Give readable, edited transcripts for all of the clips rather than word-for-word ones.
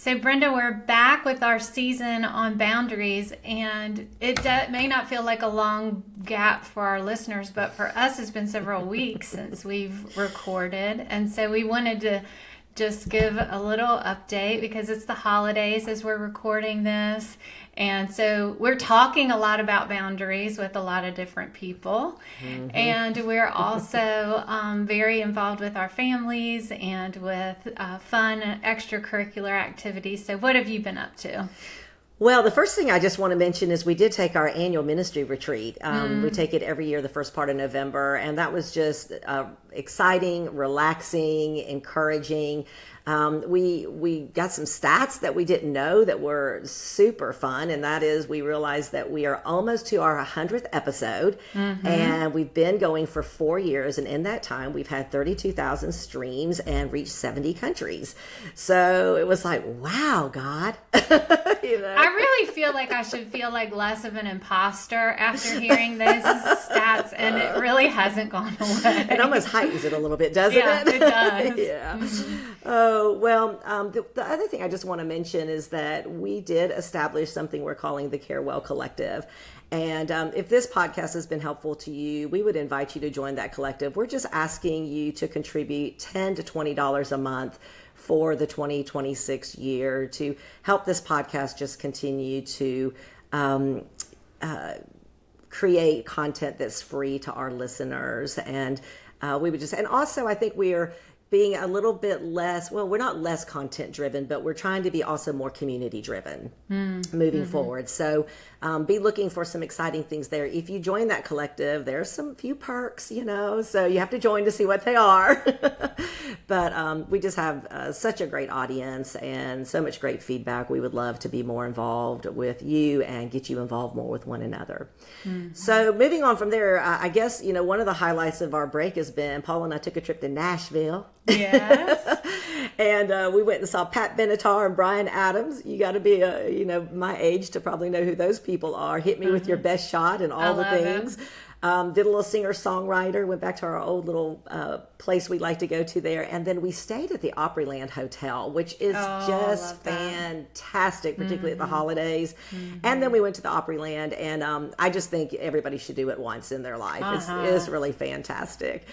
So, Brenda, we're back with our season on boundaries, and it may not feel like a long gap for our listeners, but for us, it's been several weeks since we've recorded. And so we wanted to just give a little update because it's the holidays as we're recording this. And so we're talking a lot about boundaries with a lot of different people. Mm-hmm. And we're also very involved with our families and with fun extracurricular activities. So what have you been up to? Well, the first thing I just want to mention is we did take our annual ministry retreat. We take it every year, the first part of November. And that was just exciting, relaxing, encouraging. We got some stats that we didn't know that were super fun. And that is we realized that we are almost to our 100th episode. Mm-hmm. And we've been going for 4 years. And in that time, we've had 32,000 streams and reached 70 countries. So it was like, wow, God. I really feel like I should feel like less of an imposter after hearing those stats, and it really hasn't gone away. It almost heightens it a little bit, doesn't it? Yeah, it does. Yeah. Mm-hmm. Oh, well, the other thing I just want to mention is that we did establish something we're calling the Care Well Collective. And if this podcast has been helpful to you, we would invite you to join that collective. We're just asking you to contribute $10 to $20 a month for the 2026 year to help this podcast just continue to create content that's free to our listeners. And and also I think we are being a little bit less, well, we're not less content driven, but we're trying to be also more community driven moving forward. So be looking for some exciting things there. If you join that collective, there's some few perks, so you have to join to see what they are. But we just have such a great audience and so much great feedback. We would love to be more involved with you and get you involved more with one another. Mm-hmm. So moving on from there, I guess, one of the highlights of our break has been Paul and I took a trip to Nashville. Yes. And we went and saw Pat Benatar and Brian Adams. You got to be, my age to probably know who those people are. Hit me with your best shot and all the things. Did a little singer-songwriter, went back to our old little place we like to go to there. And then we stayed at the Opryland Hotel, which is just fantastic, particularly at the holidays. Mm-hmm. And then we went to the Opryland, and I just think everybody should do it once in their life. It's really fantastic.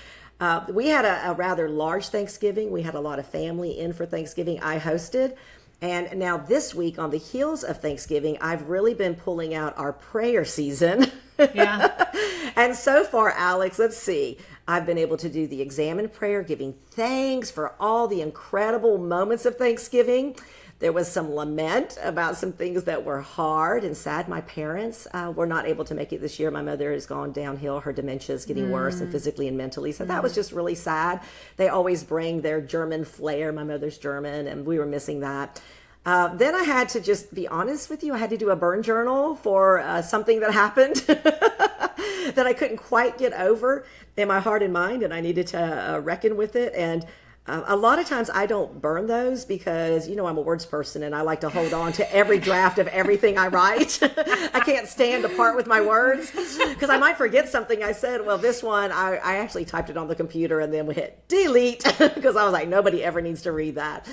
We had a rather large Thanksgiving. We had a lot of family in for Thanksgiving. I hosted. And now this week, on the heels of Thanksgiving, I've really been pulling out our prayer season. Yeah. And so far, Alex, let's see. I've been able to do the examine prayer, giving thanks for all the incredible moments of Thanksgiving. There was some lament about some things that were hard and sad. My parents were not able to make it this year. My mother has gone downhill. Her dementia is getting worse, and physically and mentally. So that was just really sad. They always bring their German flair. My mother's German, and we were missing that. Then I had to just be honest with you. I had to do a burn journal for something that happened that I couldn't quite get over in my heart and mind, and I needed to reckon with it. And a lot of times I don't burn those because, I'm a words person and I like to hold on to every draft of everything I write. I can't stand to part with my words because I might forget something I said. Well, this one, I actually typed it on the computer and then we hit delete because I was like, nobody ever needs to read that.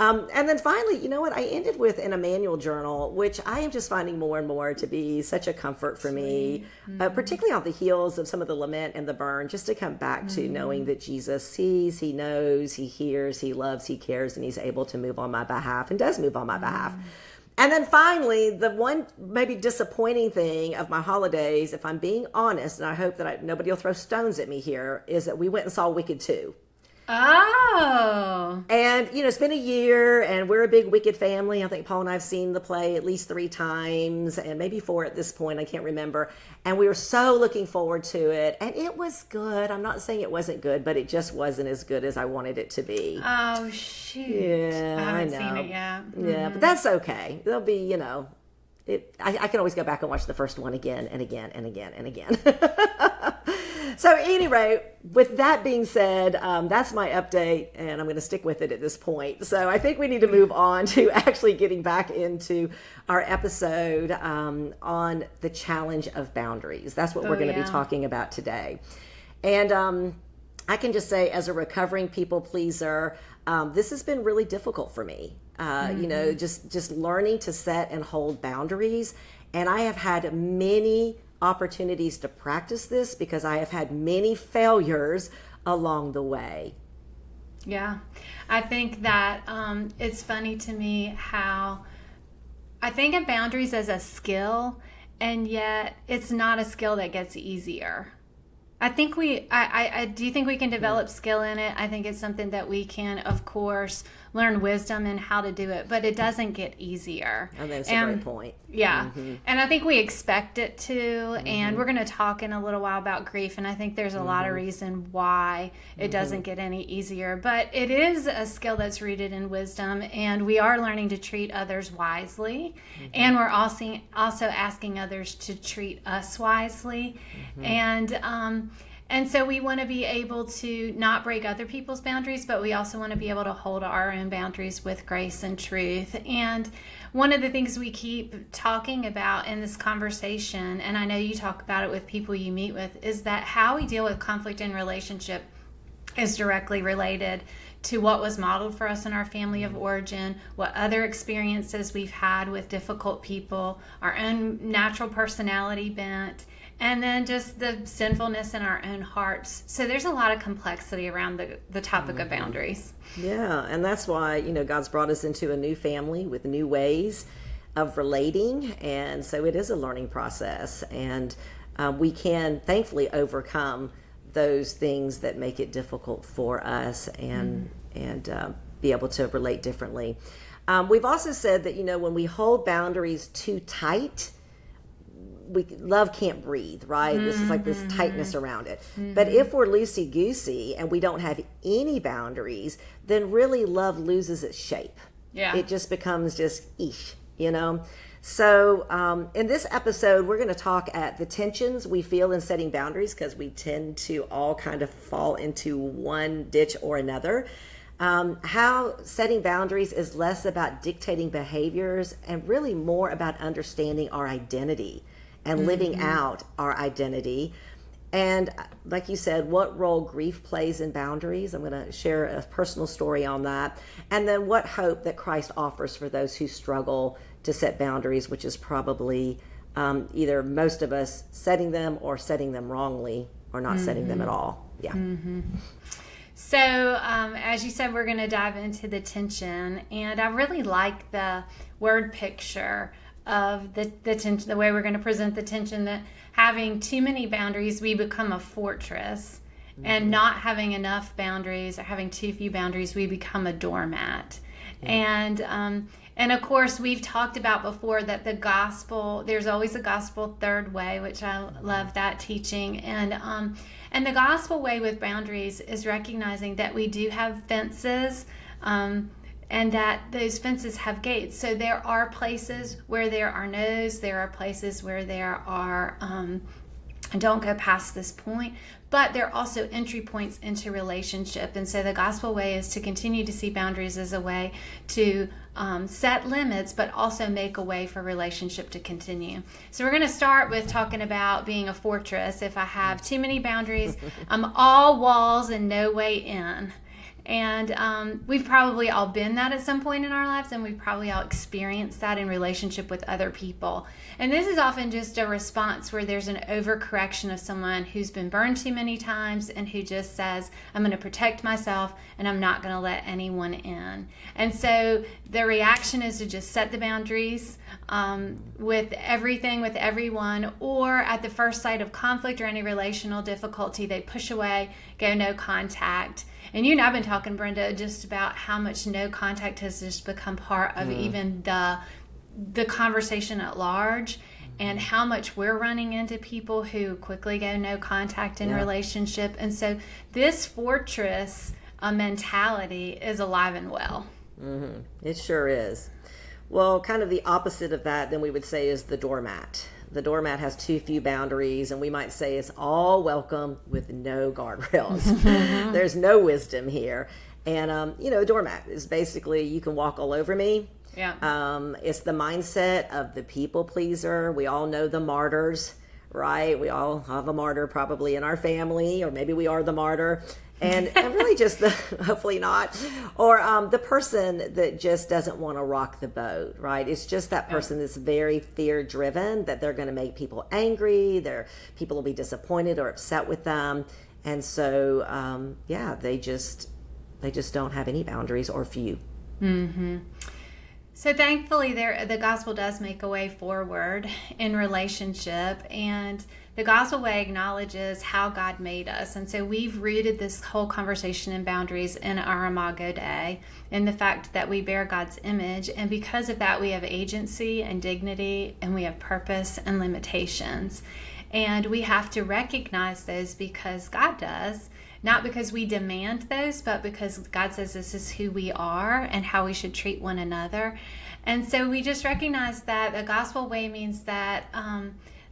And then finally, you know what? I ended with an Emmanuel journal, which I am just finding more and more to be such a comfort for me, particularly on the heels of some of the lament and the burn, just to come back to knowing that Jesus sees, he knows, he hears, he loves, he cares, and he's able to move on my behalf and does move on my behalf. And then finally, the one maybe disappointing thing of my holidays, if I'm being honest, and I hope that nobody will throw stones at me here, is that we went and saw Wicked 2. Oh. And, it's been a year and we're a big Wicked family. I think Paul and I have seen the play at least 3 times and maybe 4 at this point. I can't remember. And we were so looking forward to it. And it was good. I'm not saying it wasn't good, but it just wasn't as good as I wanted it to be. Oh, shoot. Yeah, I haven't seen it yet. Yeah, but that's okay. There'll be, I can always go back and watch the first one again and again and again and again. So anyway, with that being said, that's my update, and I'm going to stick with it at this point. So I think we need to move on to actually getting back into our episode on the challenge of boundaries. That's what we're going to be talking about today. And I can just say, as a recovering people pleaser, this has been really difficult for me. just learning to set and hold boundaries. And I have had many opportunities to practice this because I have had many failures along the way. Yeah, I think that it's funny to me how I think of boundaries as a skill, and yet it's not a skill that gets easier. I think I do think we can develop skill in it. I think it's something that we can, of course, learn wisdom in how to do it, but it doesn't get easier. And that's a great point. Yeah. And I think we expect it to, and we're going to talk in a little while about grief, and I think there's a lot of reason why it doesn't get any easier, but it is a skill that's rooted in wisdom, and we are learning to treat others wisely, and we're also asking others to treat us wisely. And so we want to be able to not break other people's boundaries, but we also want to be able to hold our own boundaries with grace and truth. And one of the things we keep talking about in this conversation, and I know you talk about it with people you meet with, is that how we deal with conflict in relationship is directly related to what was modeled for us in our family of origin, what other experiences we've had with difficult people, our own natural personality bent, and then just the sinfulness in our own hearts. So there's a lot of complexity around the topic of boundaries. Yeah, and that's why, God's brought us into a new family with new ways of relating. And so it is a learning process. And we can thankfully overcome those things that make it difficult for us and be able to relate differently. We've also said that, when we hold boundaries too tight, love can't breathe, right? This is like this tightness around it. But if we're loosey-goosey and we don't have any boundaries, then really love loses its shape. Yeah. It just becomes just eesh, So in this episode, we're going to talk at the tensions we feel in setting boundaries, because we tend to all kind of fall into one ditch or another. How setting boundaries is less about dictating behaviors and really more about understanding our identity and living out our identity. And like you said, what role grief plays in boundaries. I'm going to share a personal story on that. And then what hope that Christ offers for those who struggle to set boundaries, which is probably either most of us setting them or setting them wrongly or not setting them at all. Yeah. So as you said, we're going to dive into the tension. And I really like the word picture of the tension, the way we're going to present the tension, that having too many boundaries, we become a fortress, and not having enough boundaries or having too few boundaries, we become a doormat. And of course, we've talked about before that the gospel, there's always a gospel third way, which I love that teaching. And the gospel way with boundaries is recognizing that we do have fences, and that those fences have gates. So there are places where there are no's, there are places where there are don't go past this point, but there are also entry points into relationship. And so the gospel way is to continue to see boundaries as a way to set limits, but also make a way for relationship to continue. So we're going to start with talking about being a fortress. If I have too many boundaries, I'm all walls and no way in. And we've probably all been that at some point in our lives, and we've probably all experienced that in relationship with other people. And this is often just a response where there's an overcorrection of someone who's been burned too many times and who just says, I'm going to protect myself and I'm not going to let anyone in. And so the reaction is to just set the boundaries with everything, with everyone, or at the first sight of conflict or any relational difficulty, they push away, go no contact. And you and I have been talking, Brenda, just about how much no contact has just become part of even the conversation at large, and how much we're running into people who quickly go no contact in relationship. And so this fortress mentality is alive and well. It sure is. Well, kind of the opposite of that, then we would say, is the doormat. The doormat has too few boundaries, and we might say it's all welcome with no guardrails. There's no wisdom here. And, a doormat is basically, you can walk all over me. Yeah. It's the mindset of the people pleaser. We all know the martyrs, right? We all have a martyr probably in our family, or maybe we are the martyr. And really just hopefully not, or the person that just doesn't want to rock the boat, right? It's just that person that's very fear driven, that they're going to make people angry, people will be disappointed or upset with them. And so, they just don't have any boundaries or few. Mm-hmm. So thankfully, the gospel does make a way forward in relationship, and the gospel way acknowledges how God made us. And so we've rooted this whole conversation in boundaries in our Imago Dei, in the fact that we bear God's image, and because of that, we have agency and dignity, and we have purpose and limitations. And we have to recognize those because God does. Not because we demand those, but because God says this is who we are and how we should treat one another. And so we just recognize that the gospel way means that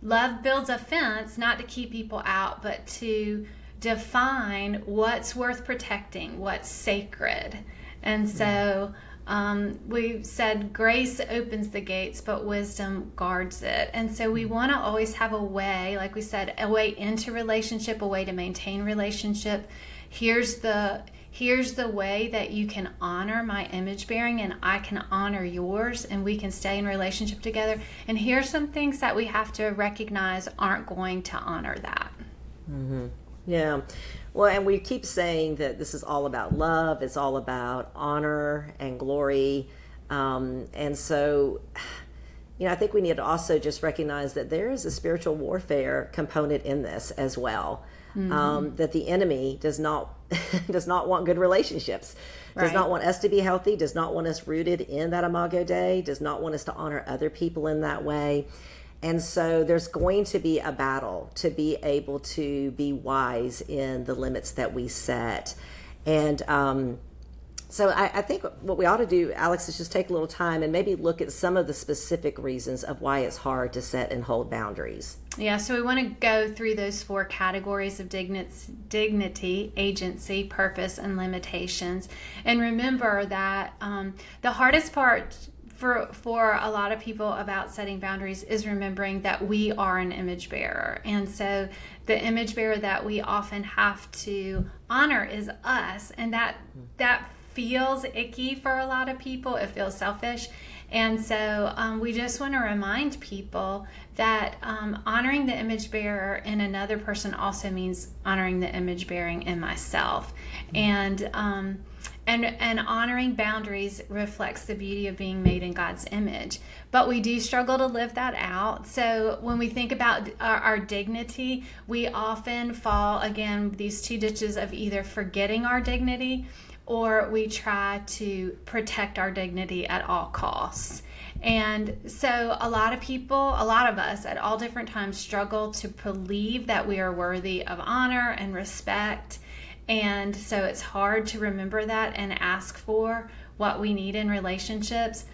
love builds a fence, not to keep people out, but to define what's worth protecting, what's sacred. And so we've said grace opens the gates, but wisdom guards it. And so we want to always have a way, like we said, a way into relationship, a way to maintain relationship. Here's the way that you can honor my image bearing and I can honor yours, and we can stay in relationship together. And here's some things that we have to recognize aren't going to honor that. Mm-hmm. Yeah. Well, and we keep saying that this is all about love. It's all about honor and glory. And so, I think we need to also just recognize that there is a spiritual warfare component in this as well. Mm-hmm. That the enemy does not want good relationships, does not want us to be healthy, does not want us rooted in that Imago Dei, does not want us to honor other people in that way. And so there's going to be a battle to be able to be wise in the limits that we set. And so I think what we ought to do, Alex, is just take a little time and maybe look at some of the specific reasons of why it's hard to set and hold boundaries. Yeah, so we want to go through those 4 categories of dignity, agency, purpose, and limitations. And remember that the hardest part for a lot of people about setting boundaries is remembering that we are an image bearer. And so the image bearer that we often have to honor is us. And that feels icky for a lot of people. It feels selfish. And so we just want to remind people that honoring the image bearer in another person also means honoring the image bearing in myself. And honoring boundaries reflects the beauty of being made in God's image. But we do struggle to live that out. So when we think about our dignity, we often fall, again, these 2 ditches of either forgetting our dignity or we try to protect our dignity at all costs. And so a lot of us at all different times struggle to believe that we are worthy of honor and respect. And so it's hard to remember that and ask for what we need in relationships.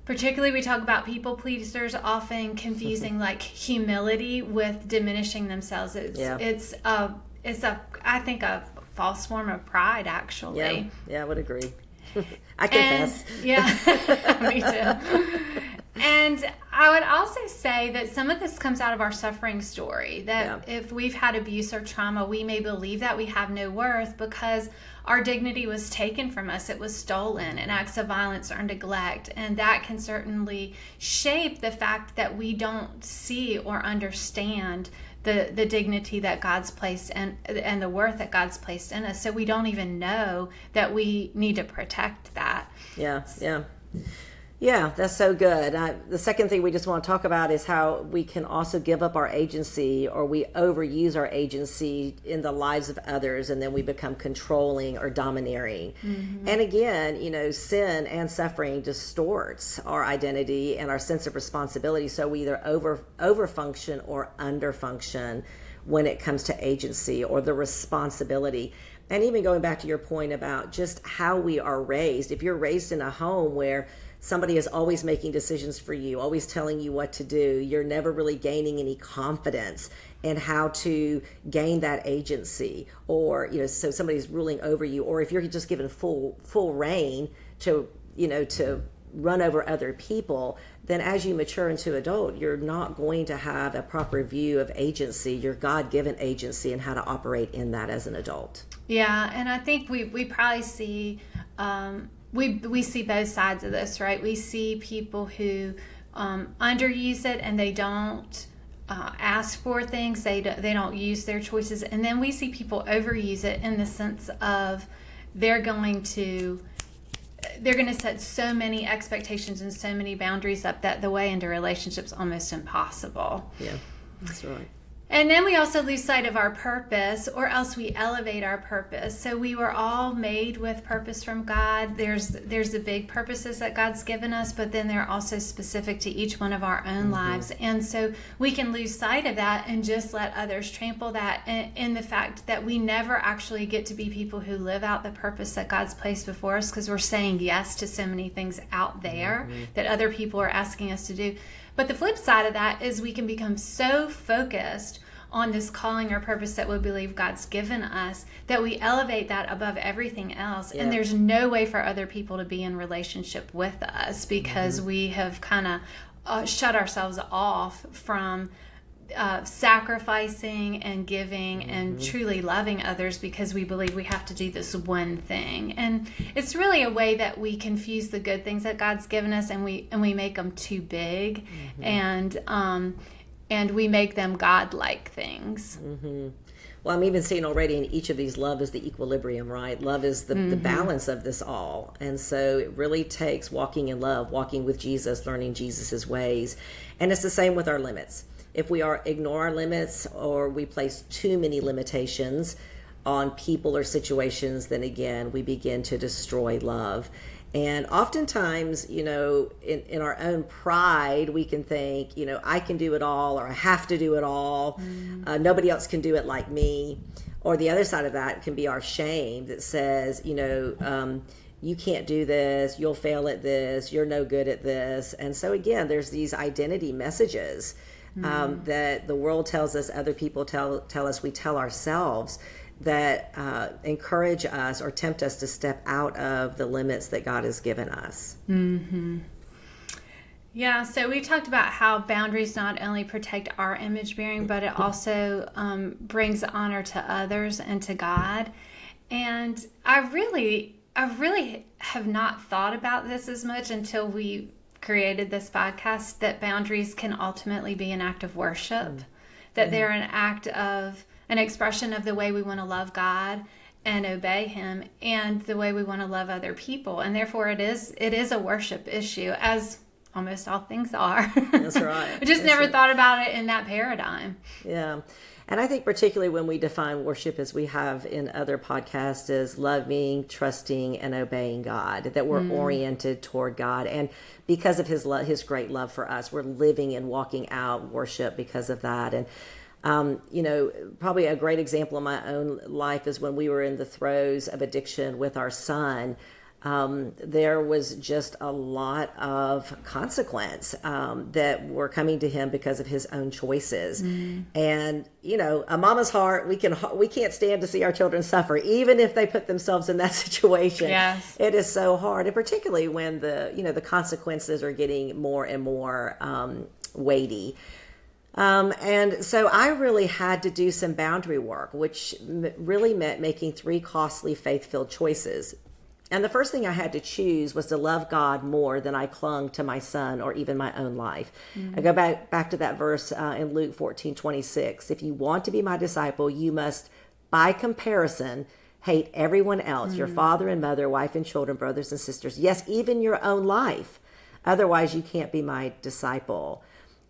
Particularly, we talk about people pleasers often confusing like humility with diminishing themselves. It's I think a false form of pride, actually. Yeah, I would agree. I confess. Me too. And I would also say that some of this comes out of our suffering story, that if we've had abuse or trauma, we may believe that we have no worth because our dignity was taken from us. It was stolen in acts of violence or neglect. And that can certainly shape the fact that we don't see or understand the dignity that God's placed and the worth that God's placed in us. So we don't even know that we need to protect that. Yeah, that's so good. The second thing we just want to talk about is how we can also give up our agency, or we overuse our agency in the lives of others, and then we become controlling or domineering. Mm-hmm. And again, sin and suffering distorts our identity and our sense of responsibility. So we either over function or under function when it comes to agency or the responsibility. And even going back to your point about just how we are raised, if you're raised in a home where somebody is always making decisions for you, always telling you what to do, you're never really gaining any confidence in how to gain that agency, or so somebody's ruling over you, or if you're just given full reign to run over other people, then as you mature into adult, you're not going to have a proper view of agency, your God-given agency, and how to operate in that as an adult. Yeah, and I think we probably see we see both sides of this, right? We see people who underuse it and they don't ask for things, they don't use their choices, and then we see people overuse it in the sense of they're going to set so many expectations and so many boundaries up that the way into relationships almost impossible. Yeah, that's right. And then we also lose sight of our purpose, or else we elevate our purpose. So we were all made with purpose from God. There's the big purposes that God's given us, but then they're also specific to each one of our own lives. And so we can lose sight of that and just let others trample that in the fact that we never actually get to be people who live out the purpose that God's placed before us, because we're saying yes to so many things out there that other people are asking us to do. But the flip side of that is we can become so focused on this calling or purpose that we believe God's given us that we elevate that above everything else. Yeah. And there's no way for other people to be in relationship with us because we have kind of shut ourselves off from sacrificing and giving and truly loving others because we believe we have to do this one thing. And it's really a way that we confuse the good things that God's given us and we make them too big and we make them God-like things. Well, I'm even seeing already in each of these, love is the equilibrium, right? Love is the balance of this all. And so it really takes walking in love, walking with Jesus, learning Jesus's ways. And it's the same with our limits. If we ignore our limits or we place too many limitations on people or situations, then again, we begin to destroy love. And oftentimes, in our own pride, we can think, I can do it all, or I have to do it all. Nobody else can do it like me. Or the other side of that can be our shame that says, you can't do this, you'll fail at this, you're no good at this. And so again, there's these identity messages that the world tells us, other people tell us, we tell ourselves, that encourage us or tempt us to step out of the limits that God has given us. Yeah, so we talked about how boundaries not only protect our image bearing, but it also brings honor to others and to God. And I really have not thought about this as much until we created this podcast, that boundaries can ultimately be an act of worship, that they're an expression of the way we want to love God and obey Him, and the way we want to love other people. And therefore it is a worship issue, as almost all things are. That's right. I just never thought about it in that paradigm. Yeah. And I think particularly when we define worship, as we have in other podcasts, as loving, trusting, and obeying God, that we're oriented toward God. And because of His great love for us, we're living and walking out worship because of that. And probably a great example in my own life is when we were in the throes of addiction with our son. There was just a lot of consequence that were coming to him because of his own choices. And a mama's heart, we can't stand to see our children suffer, even if they put themselves in that situation. Yes. It is so hard, and particularly when the consequences are getting more and more weighty. And so I really had to do some boundary work, which really meant making 3 costly, faith-filled choices. And the first thing I had to choose was to love God more than I clung to my son or even my own life. I go back to that verse in Luke 14:26. If you want to be my disciple, you must, by comparison, hate everyone else, your father and mother, wife and children, brothers and sisters. Yes, even your own life. Otherwise, you can't be my disciple.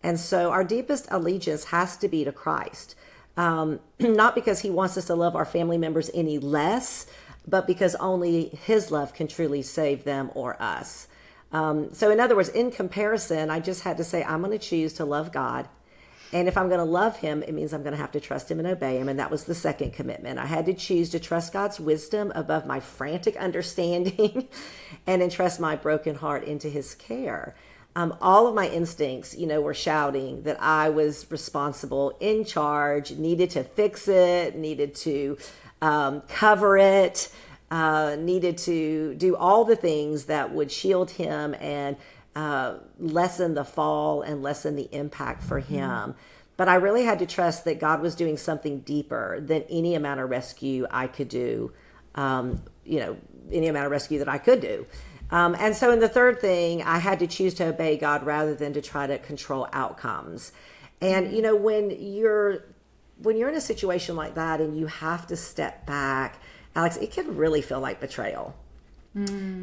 And so our deepest allegiance has to be to Christ. Not because He wants us to love our family members any less, but because only His love can truly save them or us. So in other words, in comparison, I just had to say, I'm going to choose to love God. And if I'm going to love Him, it means I'm going to have to trust Him and obey Him. And that was the second commitment. I had to choose to trust God's wisdom above my frantic understanding and entrust my broken heart into His care. All of my instincts, were shouting that I was responsible, in charge, needed to fix it, needed to cover it. needed to do all the things that would shield him and lessen the fall and lessen the impact for him. But I really had to trust that God was doing something deeper than any amount of rescue I could do, any amount of rescue that I could do. And so in the third thing, I had to choose to obey God rather than to try to control outcomes. And, when you're in a situation like that and you have to step back, Alex, it can really feel like betrayal.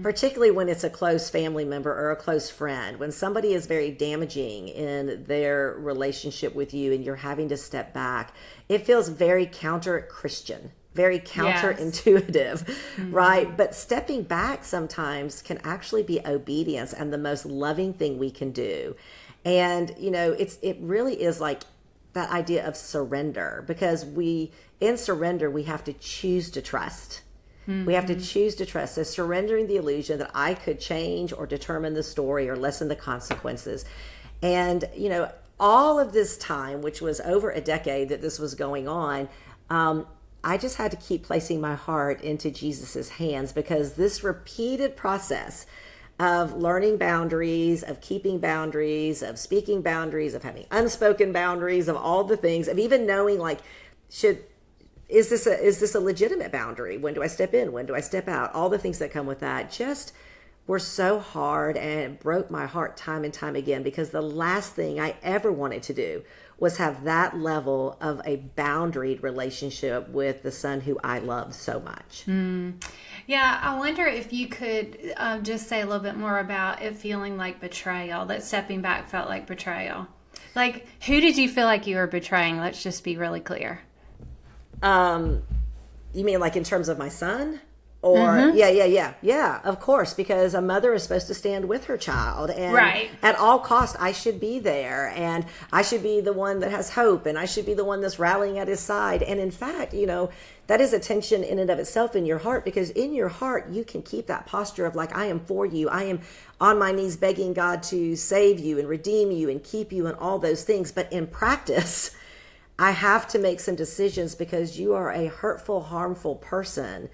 Particularly when it's a close family member or a close friend, when somebody is very damaging in their relationship with you and you're having to step back, it feels very counter-Christian, very counterintuitive, right? But stepping back sometimes can actually be obedience and the most loving thing we can do. And, it really is like that idea of surrender, because in surrender, we have to choose to trust. We have to choose to trust. So surrendering the illusion that I could change or determine the story or lessen the consequences. And, all of this time, which was over a decade that this was going on, I just had to keep placing my heart into Jesus's hands, because this repeated process of learning boundaries, of keeping boundaries, of speaking boundaries, of having unspoken boundaries, of all the things, of even knowing is this a legitimate boundary? When do I step in? When do I step out? All the things that come with that just were so hard, and it broke my heart time and time again, because the last thing I ever wanted to do was have that level of a boundaried relationship with the son who I love so much. Yeah, I wonder if you could just say a little bit more about it feeling like betrayal, that stepping back felt like betrayal. Like, who did you feel like you were betraying? Let's just be really clear. You mean like in terms of my son? Or yeah, of course, because a mother is supposed to stand with her child, and at all costs I should be there, and I should be the one that has hope, and I should be the one that's rallying at his side. And in fact, that is a tension in and of itself in your heart, because in your heart you can keep that posture of like, I am for you, I am on my knees begging God to save you and redeem you and keep you and all those things. But in practice, I have to make some decisions, because you are a hurtful, harmful person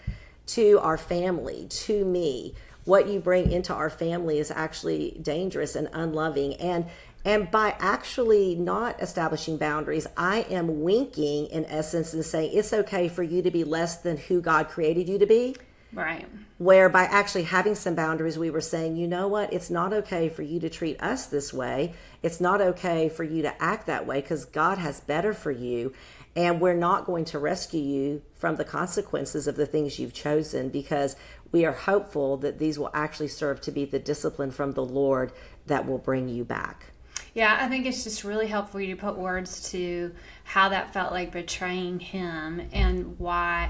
to our family, to me. What you bring into our family is actually dangerous and unloving. And by actually not establishing boundaries, I am winking in essence and saying it's okay for you to be less than who God created you to be. Right. Where by actually having some boundaries, we were saying, you know what? It's not okay for you to treat us this way. It's not okay for you to act that way, because God has better for you. And we're not going to rescue you from the consequences of the things you've chosen, because we are hopeful that these will actually serve to be the discipline from the Lord that will bring you back. Yeah, I think it's just really helpful for you to put words to how that felt like betraying him, and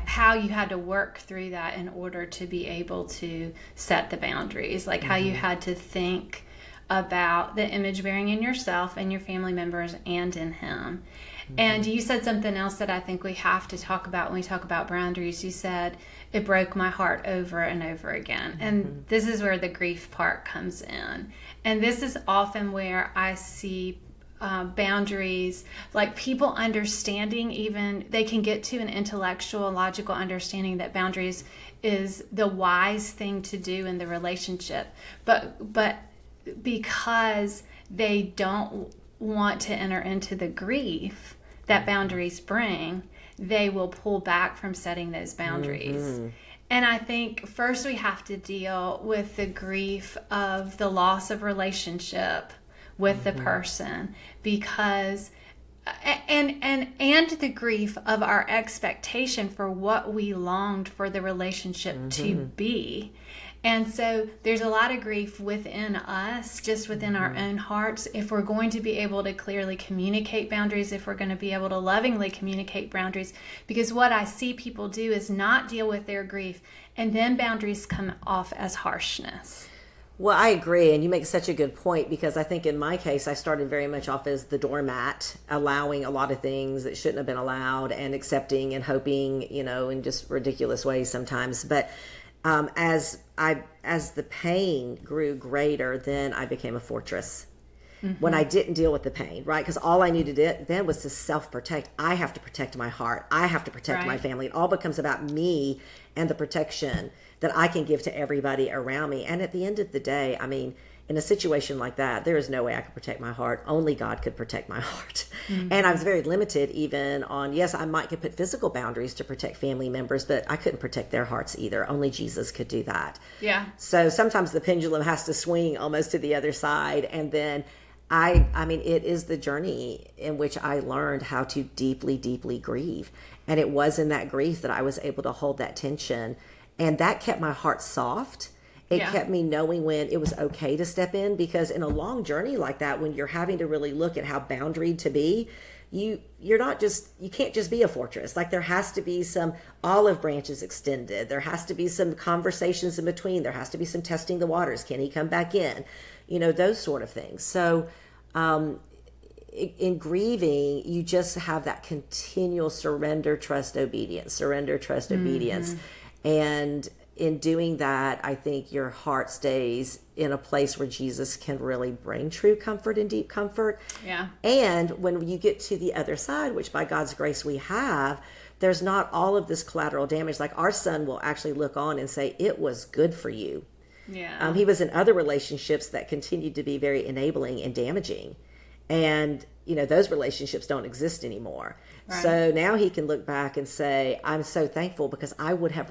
how you had to work through that in order to be able to set the boundaries, like how you had to think about the image bearing in yourself and your family members and in him. And you said something else that I think we have to talk about when we talk about boundaries. You said, it broke my heart over and over again. And this is where the grief part comes in. And this is often where I see boundaries, like people understanding, even they can get to an intellectual, logical understanding that boundaries is the wise thing to do in the relationship. But because they don't want to enter into the grief that boundaries bring, they will pull back from setting those boundaries. And I think first we have to deal with the grief of the loss of relationship with the person, because and the grief of our expectation for what we longed for the relationship to be. And so there's a lot of grief within us, just within our own hearts, if we're going to be able to clearly communicate boundaries, if we're going to be able to lovingly communicate boundaries. Because what I see people do is not deal with their grief, and then boundaries come off as harshness. Well, I agree, and you make such a good point, because I think in my case, I started very much off as the doormat, allowing a lot of things that shouldn't have been allowed, and accepting and hoping, in just ridiculous ways sometimes. But as the pain grew greater, then I became a fortress. when I didn't deal with the pain, right? Because all I needed it then was to self-protect. I have to protect my heart. I have to protect my family. It all becomes about me and the protection that I can give to everybody around me. And at the end of the day, I mean, in a situation like that, there is no way I could protect my heart. Only God could protect my heart. And I was very limited even on, yes, I might could put physical boundaries to protect family members, but I couldn't protect their hearts either. Only Jesus could do that. Yeah. So sometimes the pendulum has to swing almost to the other side. And then I mean, it is the journey in which I learned how to deeply, deeply grieve. And it was in that grief that I was able to hold that tension. And that kept my heart soft. It kept me knowing when it was okay to step in, because in a long journey like that, when you're having to really look at how boundaried to be, you can't just be a fortress. Like, there has to be some olive branches extended. There has to be some conversations in between. There has to be some testing the waters. Can he come back in? You know, those sort of things. So, in grieving, you just have that continual surrender, trust, obedience, obedience. And in doing that, I think your heart stays in a place where Jesus can really bring true comfort and deep comfort. Yeah. And when you get to the other side, which by God's grace we have, there's not all of this collateral damage. Like, our son will actually look on and say, it was good for you. Yeah. He was in other relationships that continued to be very enabling and damaging. And, you know, those relationships don't exist anymore. Right. So now he can look back and say, I'm so thankful, because I would have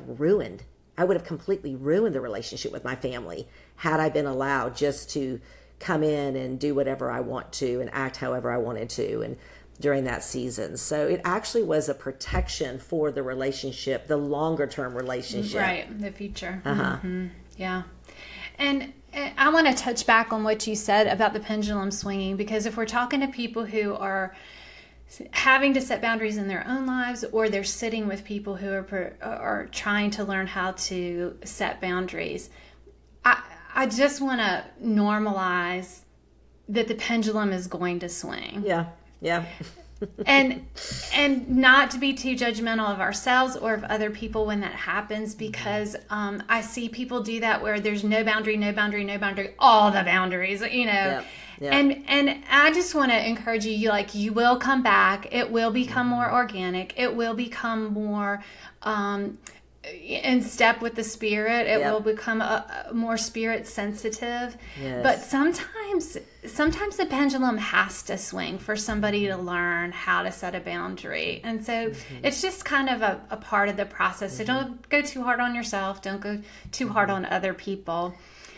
completely ruined the relationship with my family had I been allowed just to come in and do whatever I want to and act however I wanted to, and during that season. So it actually was a protection for the relationship, the longer term relationship. Right, the future. Yeah. And I want to touch back on what you said about the pendulum swinging, because if we're talking to people who are having to set boundaries in their own lives, or they're sitting with people who are trying to learn how to set boundaries, I just want to normalize that the pendulum is going to swing. Yeah. and not to be too judgmental of ourselves or of other people when that happens, because I see people do that where there's no boundary, all the boundaries, you know. Yep. And I just want to encourage you, like, you will come back. It will become more organic. It will become more in step with the Spirit. It will become more Spirit sensitive. Yes. But sometimes the pendulum has to swing for somebody to learn how to set a boundary. And so it's just kind of a part of the process. So don't go too hard on yourself. Don't go too hard on other people.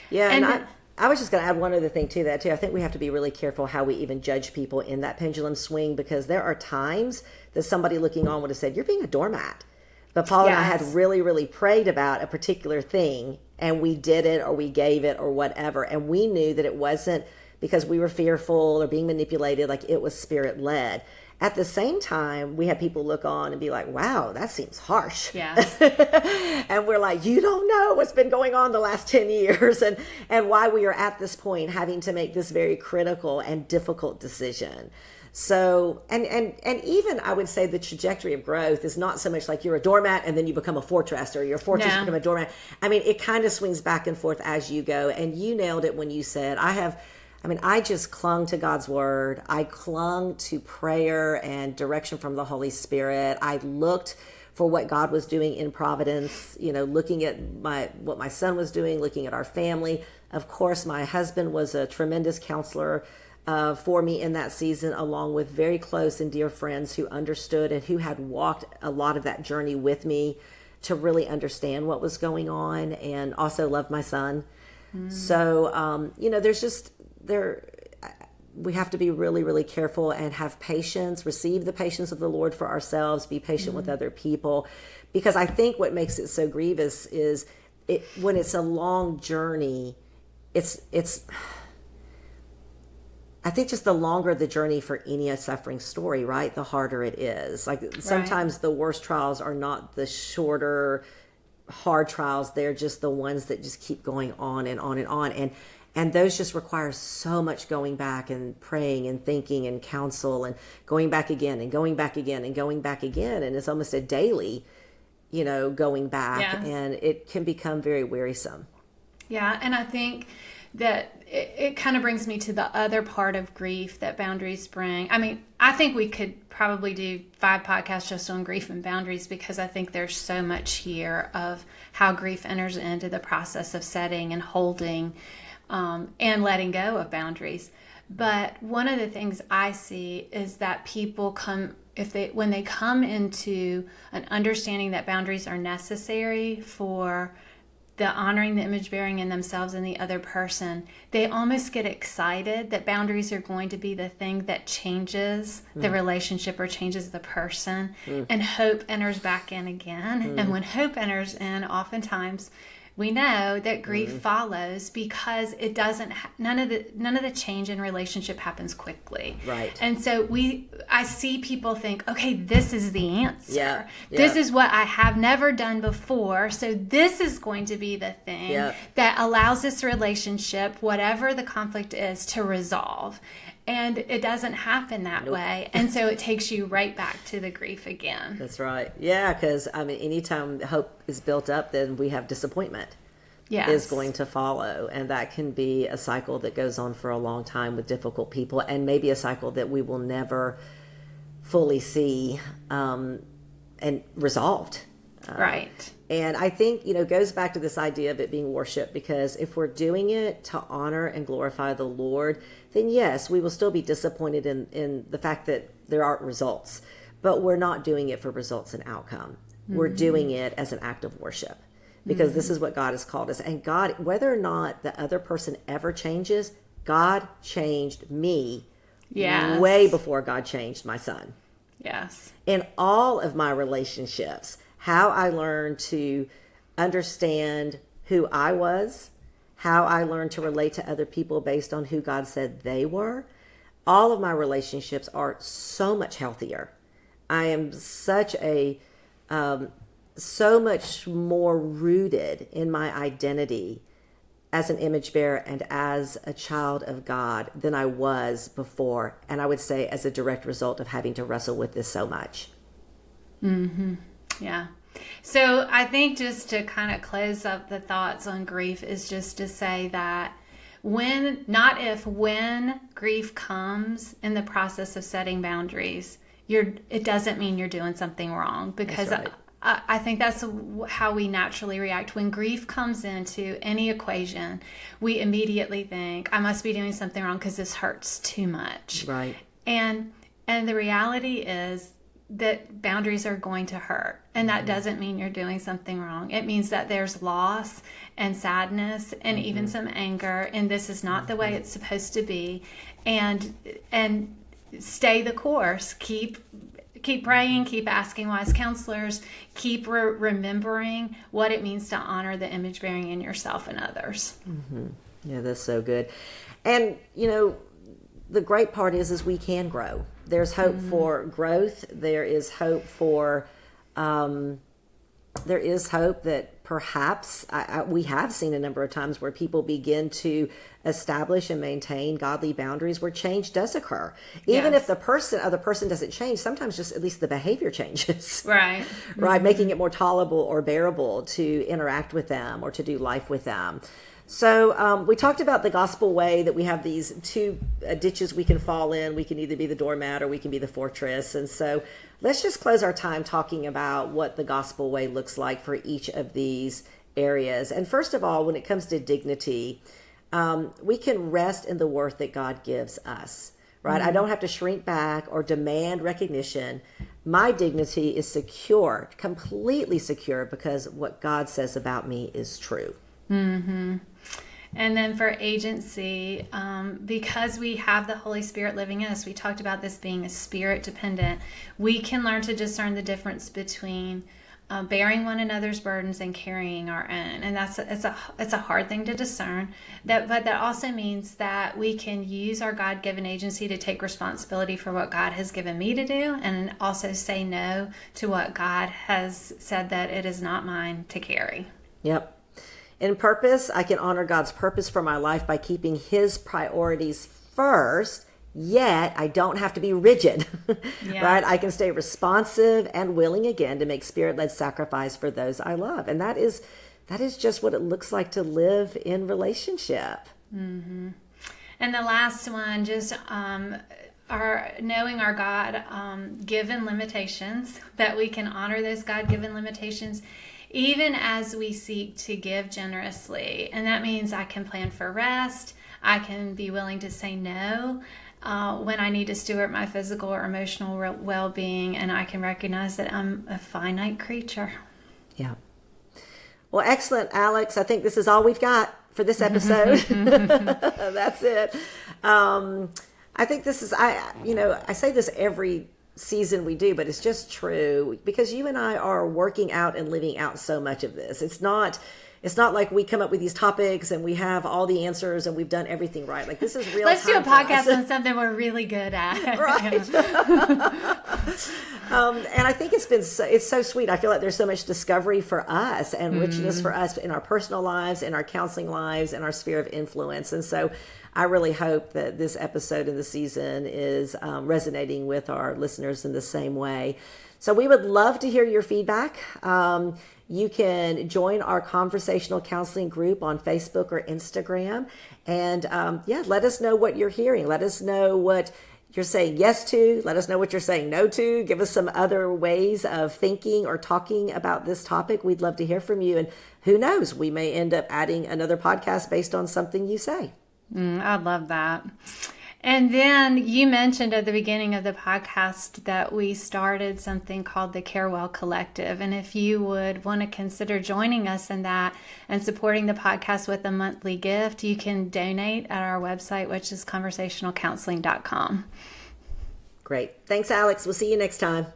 Yeah, and I was just going to add one other thing to that, too. I think we have to be really careful how we even judge people in that pendulum swing, because there are times that somebody looking on would have said, you're being a doormat. But Paul and I had really, really prayed about a particular thing, and we did it, or we gave it, or whatever. And we knew that it wasn't because we were fearful or being manipulated, like it was Spirit-led. At the same time, we had people look on and be like, wow, that seems harsh. Yeah. And we're like, you don't know what's been going on the last 10 years and why we are at this point having to make this very critical and difficult decision. So, and even I would say the trajectory of growth is not so much like you're a doormat and then you become a fortress, or your fortress become a doormat. I mean, it kind of swings back and forth as you go. And you nailed it when you said, I just clung to God's word. I clung to prayer and direction from the Holy Spirit. I looked for what God was doing in providence, you know, looking at what my son was doing, looking at our family. Of course, my husband was a tremendous counselor for me in that season, along with very close and dear friends who understood and who had walked a lot of that journey with me to really understand what was going on, and also loved my son. So, you know, we have to be really, really careful and have patience, receive the patience of the Lord for ourselves, be patient with other people. Because I think what makes it so grievous is when it's a long journey, I think just the longer the journey for any suffering story, right, the harder it is. Like, sometimes the worst trials are not the shorter, hard trials. They're just the ones that just keep going on and on and on. And those just require so much going back and praying and thinking and counsel and going back again and going back again and going back again. And it's almost a daily, you know, going back. Yes. And it can become very wearisome. Yeah, and I think that it kind of brings me to the other part of grief that boundaries bring. I mean, I think we could probably do 5 podcasts just on grief and boundaries, because I think there's so much here of how grief enters into the process of setting and holding and letting go of boundaries. But one of the things I see is that people when they come into an understanding that boundaries are necessary for the honoring the image bearing in themselves and the other person, they almost get excited that boundaries are going to be the thing that changes the relationship or changes the person, and hope enters back in again. And when hope enters in, oftentimes we know that grief follows, because it doesn't none of the change in relationship happens quickly. Right. And so I see people think, okay, this is the answer. Yeah. This is what I have never done before. So this is going to be the thing that allows this relationship, whatever the conflict is, to resolve. And it doesn't happen that way. And so it takes you right back to the grief again. That's right. Yeah, because, I mean, anytime hope is built up, then we have disappointment is going to follow. And that can be a cycle that goes on for a long time with difficult people, and maybe a cycle that we will never fully see and resolved. Right. And I think, it goes back to this idea of it being worship, because if we're doing it to honor and glorify the Lord, then yes, we will still be disappointed in the fact that there aren't results, but we're not doing it for results and outcome. We're doing it as an act of worship, because this is what God has called us. And God, whether or not the other person ever changes, God changed me way before God changed my son. Yes. In all of my relationships, how I learned to understand who I was, how I learned to relate to other people based on who God said they were. All of my relationships are so much healthier. I am so much more rooted in my identity as an image bearer and as a child of God than I was before. And I would say as a direct result of having to wrestle with this so much. Mm-hmm. Yeah. So I think just to kind of close up the thoughts on grief is just to say that when grief comes in the process of setting boundaries, it doesn't mean you're doing something wrong, because That's right. I think that's how we naturally react. When grief comes into any equation, we immediately think, I must be doing something wrong because this hurts too much. Right. And the reality is that boundaries are going to hurt. And that doesn't mean you're doing something wrong. It means that there's loss and sadness and even some anger, and this is not the way it's supposed to be. And stay the course. Keep praying, keep asking wise counselors, keep remembering what it means to honor the image bearing in yourself and others. Mm-hmm. Yeah, that's so good. And, the great part is we can grow. There's hope for growth. There is hope that perhaps we have seen a number of times where people begin to establish and maintain godly boundaries where change does occur. Even if the other person doesn't change, sometimes just at least the behavior changes. Right. Right. Making it more tolerable or bearable to interact with them or to do life with them. So we talked about the gospel way, that we have these 2 ditches we can fall in. We can either be the doormat or we can be the fortress. And so let's just close our time talking about what the gospel way looks like for each of these areas. And first of all, when it comes to dignity, we can rest in the worth that God gives us, right? I don't have to shrink back or demand recognition. My dignity is secure, completely secure, because what God says about me is true. Mm-hmm. And then for agency, because we have the Holy Spirit living in us, we talked about this being a spirit dependent, we can learn to discern the difference between bearing one another's burdens and carrying our own. And it's a hard thing to discern. But that also means that we can use our God-given agency to take responsibility for what God has given me to do, and also say no to what God has said that it is not mine to carry. Yep. In purpose, I can honor God's purpose for my life by keeping His priorities first, yet I don't have to be rigid, right? I can stay responsive and willing again to make spirit-led sacrifice for those I love. And that is just what it looks like to live in relationship. And the last one, just knowing our God given limitations, that we can honor those God given limitations even as we seek to give generously. And that means I can plan for rest. I can be willing to say no when I need to steward my physical or emotional well-being, and I can recognize that I'm a finite creature. Yeah. Well, excellent, Alex. I think this is all we've got for this episode. That's it. I think this is, I say this every season we do, but it's just true because you and I are working out and living out so much of this. It's not like we come up with these topics and we have all the answers and we've done everything right. Like, this is real. Let's do a podcast on something we're really good at. Right. And I think it's so sweet. I feel like there's so much discovery for us and richness for us in our personal lives, in our counseling lives, in our sphere of influence. And so I really hope that this episode in the season is resonating with our listeners in the same way. So we would love to hear your feedback. You can join our conversational counseling group on Facebook or Instagram. And let us know what you're hearing. Let us know what you're saying yes to. Let us know what you're saying no to. Give us some other ways of thinking or talking about this topic. We'd love to hear from you. And who knows, we may end up adding another podcast based on something you say. I'd love that. And then you mentioned at the beginning of the podcast that we started something called the Carewell Collective. And if you would want to consider joining us in that and supporting the podcast with a monthly gift, you can donate at our website, which is conversationalcounseling.com. Great. Thanks, Alex. We'll see you next time.